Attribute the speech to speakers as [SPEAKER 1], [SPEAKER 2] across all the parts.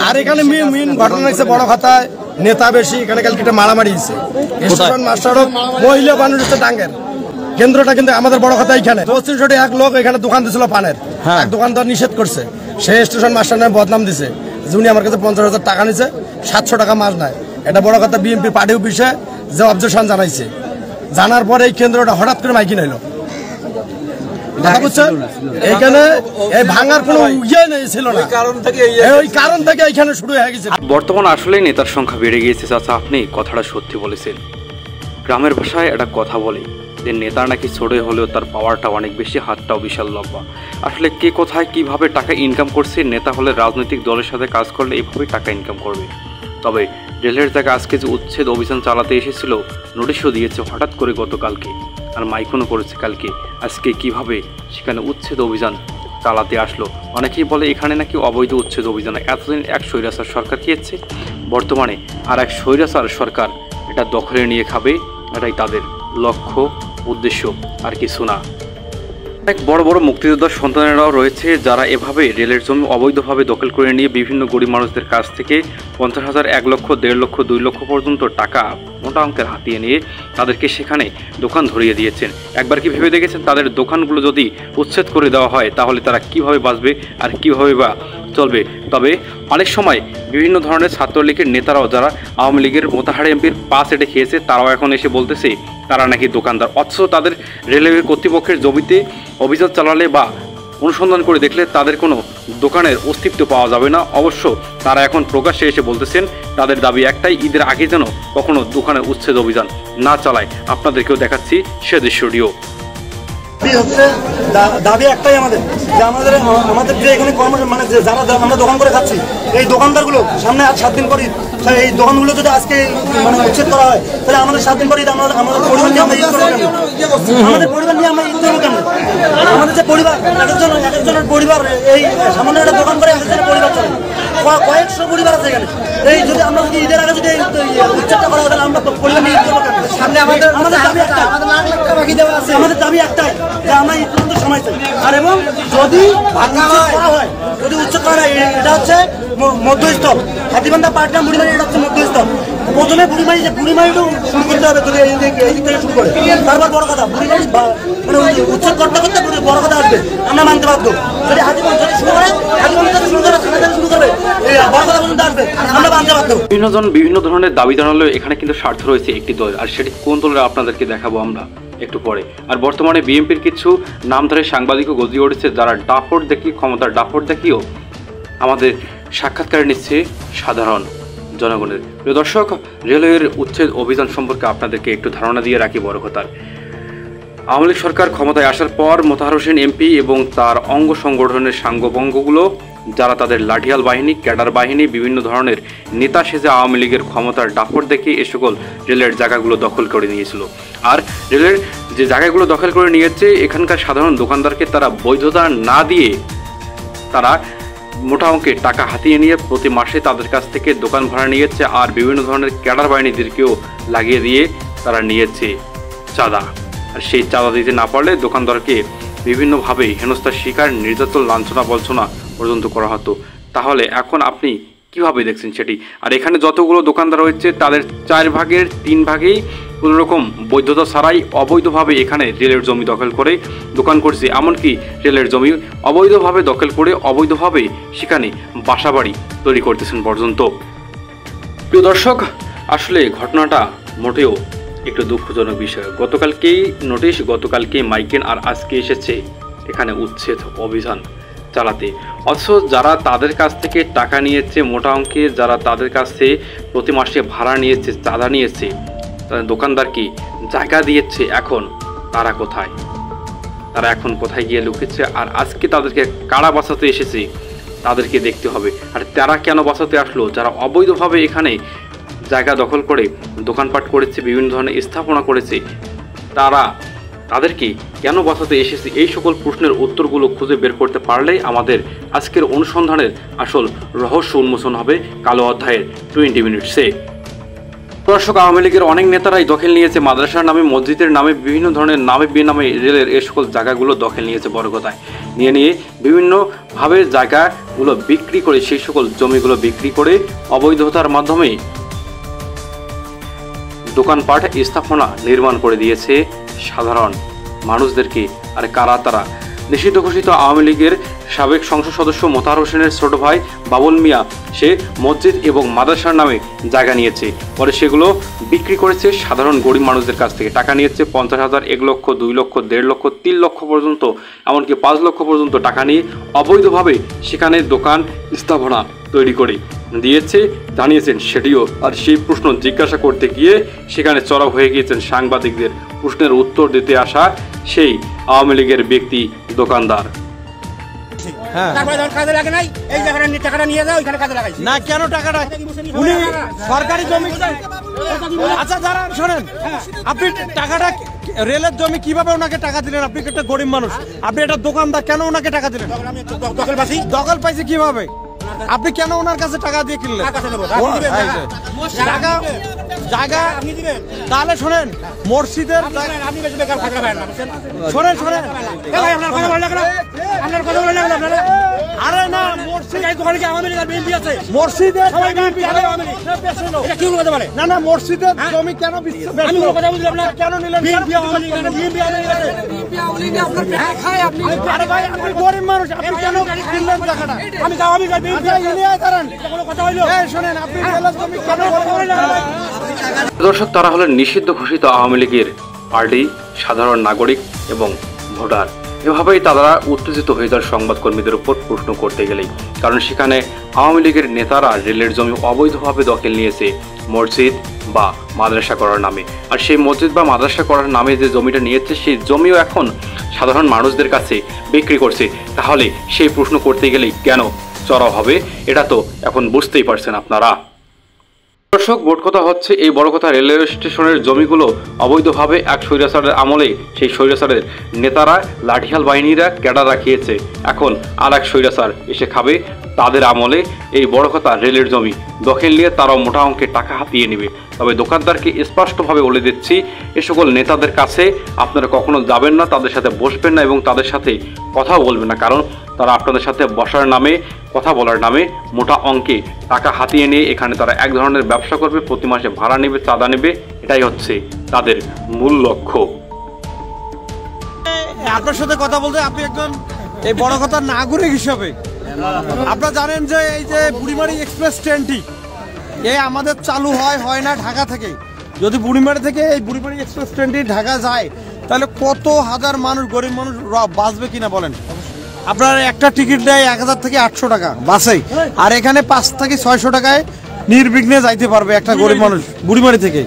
[SPEAKER 1] আর এখানে মেন ঘটনা হচ্ছে বড় খাতায় নেতা বেশি, এখানে কালকে মারামারি হয়েছে। স্টেশন মাস্টার মহিলা মানুষ হচ্ছে টাঙ্গের কেন্দ্রটা, কিন্তু আমাদের বড় খাতা এখানে 25 এক লোক এখানে দোকান দিয়েছিল পানের, দোকানদার নিষেধ করছে, সে স্টেশন মাস্টার নামে বদনাম দিছে, যিনি আমার কাছে 50,000 টাকা নিছে, 700 টাকা মাস নাই। এটা বড় কথা বিএনপি পার্টি অফিসে যে অবজেকশন জানাইছে, জানার পরে এই কেন্দ্রটা হঠাৎ করে মাইকিং হইলো।
[SPEAKER 2] বর্তমান আসলে নেতার সংখ্যা বেড়ে গিয়েছে। চাচা, আপনি কথাটা সত্যি বলেছেন। গ্রামের ভাষায় একটা কথা বলে যে নেতা নাকি ছোট হলেও তার পাওয়ারটা অনেক বেশি, হাতটাও বিশাল লম্বা। আসলে কে কোথায় কিভাবে টাকা ইনকাম করছে, নেতা হলে রাজনৈতিক দলের সাথে কাজ করলে এইভাবেই টাকা ইনকাম করবে। তবে রেলের জায়গায় আজকে যে উচ্ছেদ অভিযান চালাতে এসেছিল, নোটিশও দিয়েছে হঠাৎ করে গতকালকে, আর মাইকনও করেছে কালকে। আজকে কিভাবে সেখানে উচ্ছেদ অভিযান চালাতে আসলো? অনেকেই বলে এখানে নাকি অবৈধ উচ্ছেদ অভিযান। এতদিন এক স্বৈরাচার সরকার খেয়েছে, বর্তমানে আর এক স্বৈরাচার সরকার এটা দখলে নিয়ে খাবে, এটাই তাদের লক্ষ্য উদ্দেশ্য, আর কিছু না। অনেক বড় বড় মুক্তিযোদ্ধার সন্তানেরাও রয়েছে যারা এভাবে রেলের জমি অবৈধভাবে দখল করে নিয়ে বিভিন্ন গরিব মানুষদের কাছ থেকে 50,000, 1 লক্ষ, 1.5 লক্ষ, 2 লক্ষ পর্যন্ত টাকা মোটা অঙ্কের হাতিয়ে নিয়ে তাদেরকে সেখানে দোকান ধরিয়ে দিয়েছেন। একবার কি ভেবে দেখেছেন তাদের দোকানগুলো যদি উচ্ছেদ করে দেওয়া হয় তাহলে তারা কিভাবে বাঁচবে আর কিভাবে বা চলবে? তবে অনেক সময় বিভিন্ন ধরনের ছাত্রলীগের নেতারাও যারা আওয়ামী লীগের মোতাহারি এমপির পা চেটে খেয়েছে, তারাও এখন এসে বলতেছে তারা নাকি দোকানদার, অথচ তাদের রেলওয়ে কর্তৃপক্ষের জমিতে অভিযান চালালে বা অনুসন্ধান করে দেখলে তাদের কোনো দোকানের অস্তিত্ব পাওয়া যাবে না। অবশ্য তারা এখন প্রকাশ্যে এসে বলতেছেন তাদের দাবি একটাই, ঈদের আগে যেন কখনো দোকানের উচ্ছেদ অভিযান না চালায়। আপনাদেরকেও দেখাচ্ছি সে দৃশ্যটিও।
[SPEAKER 3] দাবি একটাই আমাদের, যে আমাদের যে এখানে মানে যারা আমরা দোকান করে খাচ্ছি, এই দোকানদারগুলো সামনে আর 7 দিন পরই এই দোকানগুলো যদি আজকে মানে উচ্ছেদ করা হয়, তাহলে আমাদের 7 দিন পরই আমাদের পরিবার নিয়ে আমরা ঈদ করবো কেন? আমাদের পরিবার নিয়ে আমরা ঈদ করবো কেন? আমাদের যে পরিবার, একজনের পরিবার এই সামান্য একটা দোকান করে একজনের পরিবার চলে, কয়েকশো পরিবার আছে এখানে। এই যদি আমরা যদি ঈদের আগে যদি উচ্ছেদটা করা হয়, তাহলে আমরা পরিবার নিয়ে ঈদ করবো কেন? সামনে আমাদের দাবি একটাই, আমাদের দাবি একটাই যে আমরা ঈদ পর্যন্ত সময় চাই। আর এবং যদি করা হয়, যদি উচ্ছেদ করা হয়, এটা হচ্ছে মধ্যস্থল, হাতিবান্ধা পাটনা বুড়িমারি, এটা হচ্ছে মধ্যস্থল। প্রথমে বুড়িমারিটাও শুরু করতে হবে, যদি এই দিক থেকে শুরু করে, তারপর বড় কথা বুড়িমারি মানে উচ্ছেদ করতে করতে বড় কথা আসবে, আমরা মানতে বাধ্য। যদি হাতিবান্ধ যদি শুরু করে, হাতিবান্ধ শুরু করে, শুরু করবে, বড় কথা পর্যন্ত আসবে, আমরা মানতে বাধ্য।
[SPEAKER 2] বিভিন্ন ধরনের দাবি জানালেও এখানে কিন্তু স্বার্থ রয়েছে একটি দল, আর সেটি কোন দলের আপনাদেরকে দেখাবো আমরা একটু পরে। আর বর্তমানে বিএনপির কিছু নামধারী সাংবাদিকও গজিয়ে উঠেছে যারা দাপট দেখিয়ে, ক্ষমতার দাপট দেখিয়েও আমাদের সাক্ষাৎকার নিচ্ছে সাধারণ জনগণের। প্রিয় দর্শক, রেলওয়ের উচ্ছেদ অভিযান সম্পর্কে আপনাদেরকে একটু ধারণা দিয়ে রাখি। বড় কথার আওয়ামী লীগ সরকার ক্ষমতায় আসার পর মোতাহার হোসেন এমপি এবং তার অঙ্গ সংগঠনের সাঙ্গবঙ্গগুলো যারা তাদের লাঠিয়াল বাহিনী, ক্যাডার বাহিনী, বিভিন্ন ধরনের নেতা সেজে আওয়ামী লীগের ক্ষমতার দাপট দেখে এ সকল রেলের জায়গাগুলো দখল করে নিয়েছিল। আর রেলের যে জায়গাগুলো দখল করে নিয়েছে, এখানকার সাধারণ দোকানদারকে তারা বৈধতা না দিয়ে তারা মোটা অঙ্কের টাকা হাতিয়ে নিয়ে প্রতি মাসে তাদের কাছ থেকে দোকান ভাড়া নিয়েছে, আর বিভিন্ন ধরনের ক্যাডার বাহিনীদেরকেও লাগিয়ে দিয়ে তারা নিয়েছে চাঁদা। আর সেই চাঁদা দিতে না পারলে দোকানদারকে বিভিন্নভাবে হেনস্থার শিকার, নির্যাতন, লাঞ্ছনা বঞ্চনা পর্যন্ত করা হতো। তাহলে এখন আপনি কিভাবে দেখছেন সেটি? আর এখানে যতগুলো দোকানদার রয়েছে তাদের 4 ভাগের 3 ভাগেই কোনোরকম বৈধতা ছাড়াই অবৈধভাবে এখানে রেলের জমি দখল করে দোকান করছে। এমনকি রেলের জমি অবৈধভাবে দখল করে অবৈধভাবে সেখানে বাসাবাড়ি তৈরি করতেছেন পর্যন্ত। প্রিয় দর্শক, আসলে ঘটনাটা মোটেও একটু দুঃখজনক বিষয়। গতকালকেই নোটিশ, গতকালকেই মাইকেন, আর আজকে এসেছে এখানে উচ্ছেদ অভিযান চালাতে। অথচ যারা তাদের কাছ থেকে টাকা নিয়েছে মোটা অঙ্কের, যারা তাদের কাছে প্রতি মাসে ভাড়া নিয়েছে, চাঁদা নিয়েছে, তাদের দোকানদারকে জায়গা দিয়েছে, এখন তারা কোথায়? তারা এখন কোথায় গিয়ে লুকেছে? আর আজকে তাদেরকে কারা বাঁচাতে এসেছে তাদেরকে দেখতে হবে। আর তারা কেন বাঁচাতে আসলো? যারা অবৈধভাবে এখানে জায়গা দখল করে দোকানপাট করেছে, বিভিন্ন ধরনের স্থাপনা করেছে, তাদেরকে কেন বাঁচাতে এসেছে? এই সকল প্রশ্নের উত্তরগুলো খুঁজে বের করতে পারলেই আমাদের আজকের অনুসন্ধানের আসল রহস্য উন্মোচন হবে কালো অধ্যায়ের 20 মিনিটসে। দর্শক, আওয়ামী লীগের অনেক নেতারাই দখল নিয়েছে মাদ্রাসার নামে, মসজিদের নামে, বিভিন্ন ধরনের নামে বেনামে রেলের এ সকল জায়গাগুলো দখল নিয়েছে বড় কথায়। নিয়ে বিভিন্নভাবে জায়গাগুলো বিক্রি করে সেই সকল জমিগুলো বিক্রি করে অবৈধতার মাধ্যমে দোকানপাট স্থাপনা নির্মাণ করে দিয়েছে সাধারণ মানুষদেরকে। আর কারা তারা? নিষিদ্ধ ঘোষিত আওয়ামী লীগের সাবেক সংসদ সদস্য মোতাহার হোসেনের ছোট ভাই বাবুল মিয়া সে মসজিদ এবং মাদ্রাসার নামে জায়গা নিয়েছে, পরে সেগুলো বিক্রি করেছে সাধারণ গরিব মানুষদের কাছ থেকে। টাকা নিয়েছে 50,000, 1 লক্ষ, 2 লক্ষ, 1.5 লক্ষ, 3 লক্ষ পর্যন্ত, এমনকি 5 লক্ষ পর্যন্ত টাকা নিয়ে অবৈধভাবে সেখানে দোকান স্থাপনা তৈরি করে দিয়েছে জানিয়েছেন সেটিও। আর সেই প্রশ্ন জিজ্ঞাসা করতে গিয়ে সেখানে চড়াও হয়ে গিয়েছেন সাংবাদিকদের। প্রশ্নের উত্তর দিতে আসা সেই আওয়ামী লীগের ব্যক্তি দোকানদার।
[SPEAKER 4] না কেন টাকাটা উনি সরকারি জমি? আচ্ছা দাঁড়ান, শোনেন, আপনি টাকাটা রেলের জমি কিভাবে ওনাকে টাকা দিলেন? আপনি একটা গরিব মানুষ, আপনি একটা দোকানদার, কেন ওনাকে টাকা দিলেন? দখল পাইছি কিভাবে? আপনি কেন ওনার কাছে টাকা দিয়ে কিনলেন? জায়গা তাহলে শোনেন, মসজিদের শোনেন শোনেন, আরে না, মসজিদের না না, মসজিদের জমি কেন কেন নিলেন? আরে ভাই, আপনি গরিব মানুষ, আপনি কেন কিনলেন টাকাটা?
[SPEAKER 2] দর্শক, তারা হলেন নিষিদ্ধ ঘোষিত আওয়ামী লীগের পার্টি, সাধারণ নাগরিক এবং ভোটার। এভাবেই তারা উত্তেজিত হয়ে যায় সংবাদকর্মীদের উপর প্রশ্ন করতে গেলেই, কারণ সেখানে আওয়ামী লীগের নেতারা রেলের জমি অবৈধভাবে দখল নিয়েছে মসজিদ বা মাদ্রাসা করার নামে। আর সেই মসজিদ বা মাদ্রাসা করার নামে যে জমিটা নিয়েছে সেই জমিও এখন সাধারণ মানুষদের কাছে বিক্রি করছে। তাহলে সেই প্রশ্ন করতে গেলেই কেন চড়াও হবে, এটা তো এখন বুঝতেই পারছেন আপনারা। দর্শক, মোট কথা হচ্ছে, এই বড় কথা, রেলওয়ে স্টেশনের জমিগুলো অবৈধভাবে এক স্বৈরাচারের আমলে সেই স্বৈরাচারের নেতারা, লাঠিয়াল বাহিনীরা, ক্যাডাররা খেয়েছে। এখন আর এক স্বৈরাচার এসে খাবে তাদের আমলে এই বড় কথা রেলের জমি দখল নিয়ে তারাও মোটা অঙ্কের টাকা হাতিয়ে নেবে। তবে দোকানদারকে স্পষ্টভাবে বলে দিচ্ছি, এ সকল নেতাদের কাছে আপনারা কখনো যাবেন না, তাদের সাথে বসবেন না এবং তাদের সাথে কথা বলবেন না, কারণ তারা আপনাদের সাথে বসার নামে, কথা বলার নামে মোটা অঙ্কে টাকা হাতিয়ে নিয়ে এখানে তারা এক ধরনের ব্যবসা করবে, প্রতি মাসে ভাড়া নেবে, চাঁদা নেবে, এটাই হচ্ছে তাদের মূল লক্ষ্য।
[SPEAKER 4] আপনার সাথে কথা বলতে, আপনি একজন এই বড় কথা নাগরিক হিসাবে আপনারা জানেন যে এই যে বুড়িমারি এক্সপ্রেস ট্রেনটি আমাদের চালু হয় না ঢাকা থেকে। যদি বুড়িমারি থেকে এই বুড়িমারি এক্সপ্রেস ট্রেনটি ঢাকা যায়, তাহলে কত হাজার মানুষ, গরিব মানুষ বাঁচবে কিনা বলেন? আপনার একটা টিকিট দেয় 1000 থেকে 800 টাকা বাসে, আর এখানে 5 থেকে 600 টাকায় নির্বিঘ্নে যাইতে পারবে একটা গরিব মানুষ বুড়িমারি থেকে।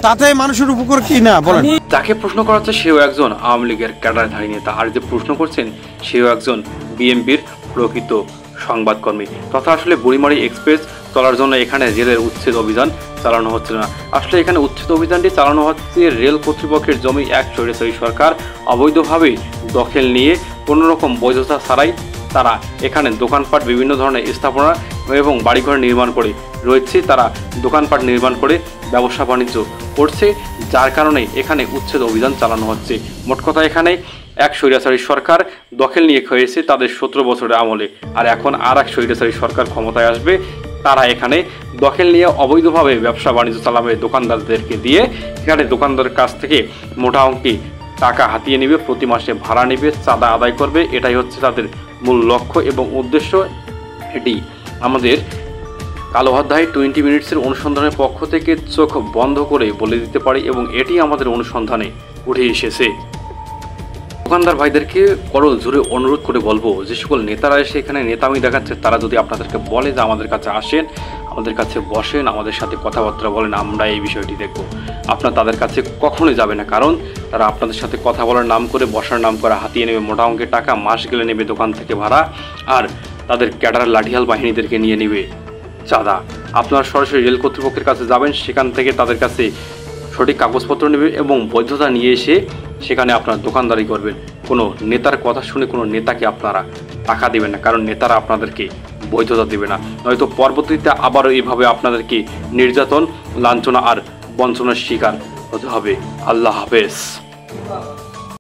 [SPEAKER 4] তাতে মানুষের উপকার কি না বলেন?
[SPEAKER 2] যাকে প্রশ্ন করা হচ্ছে সেও একজন আওয়ামী লীগের ক্যাডারধারী নেতা, আর যে প্রশ্ন করছেন সেও একজন বিএনপির প্রকৃত সংবাদকর্মী। তথা আসলে বুড়িমারি এক্সপ্রেস চলার জন্য এখানে রেলের উচ্ছেদ অভিযান চালানো হচ্ছে না। আসলে এখানে উচ্ছেদ অভিযানটি চালানো হচ্ছে রেল কর্তৃপক্ষের জমি এক স্বৈরাচারী সরকার অবৈধভাবে দখল নিয়ে কোনো রকম বৈধতা ছাড়াই তারা এখানে দোকানপাট, বিভিন্ন ধরনের স্থাপনা এবং বাড়িঘর নির্মাণ করে রয়েছে। তারা দোকানপাট নির্মাণ করে ব্যবসা বাণিজ্য করছে, যার কারণে এখানে উচ্ছেদ অভিযান চালানো হচ্ছে। মোট কথা, এখানে এক স্বৈরাচারী সরকার দখল নিয়ে হয়েছে তাদের 17 বছরের আমলে, আর এখন আর এক স্বৈরাচারী সরকার ক্ষমতায় আসবে, তারা এখানে দখল নিয়ে অবৈধভাবে ব্যবসা বাণিজ্য চালাবে দোকানদারদেরকে দিয়ে। এখানে দোকানদারের কাছ থেকে মোটা অঙ্কে টাকা হাতিয়ে নেবে, প্রতি মাসে ভাড়া নেবে, চাঁদা আদায় করবে, এটাই হচ্ছে তাদের মূল লক্ষ্য এবং উদ্দেশ্য। এটি আমাদের কালো অধ্যায় 20 মিনিটসের অনুসন্ধানের পক্ষ থেকে চোখ বন্ধ করে বলে দিতে পারি, এবং এটি আমাদের অনুসন্ধানে উঠে এসেছে। দোকানদার ভাইদেরকে করল জোরে অনুরোধ করে বলবো, যে সকল নেতারা এসে এখানে নেতামি দেখাচ্ছে, তারা যদি আপনাদেরকে বলে যে আমাদের কাছে আসেন, আমাদের কাছে বসেন, আমাদের সাথে কথাবার্তা বলেন, আমরা এই বিষয়টি দেখব, আপনার তাদের কাছে কখনোই যাবে না, কারণ তারা আপনাদের সাথে কথা বলার নাম করে, বসার নাম করে হাতিয়ে নেবে মোটা অঙ্কের টাকা, মাস গেলে নেবে দোকান থেকে ভাড়া, আর তাদের ক্যাডার লাঠিয়াল বাহিনীদেরকে নিয়ে নেবে চাঁদা। আপনার সরাসরি রেল কর্তৃপক্ষের কাছে যাবেন, সেখান থেকে তাদের কাছে সঠিক কাগজপত্র নেবে এবং বৈধতা নিয়ে এসে সেখানে আপনার দোকানদারি করবেন। কোনো নেতার কথা শুনে কোনো নেতাকে আপনারা টাকা দেবেন না, কারণ নেতারা আপনাদেরকে বৈধতা দেবে না, নয়তো পরবর্তীতে আবারও এইভাবে আপনাদেরকে নির্যাতন, লাঞ্ছনা আর বঞ্চনার শিকার হতে হবে। আল্লাহ হাফেজ।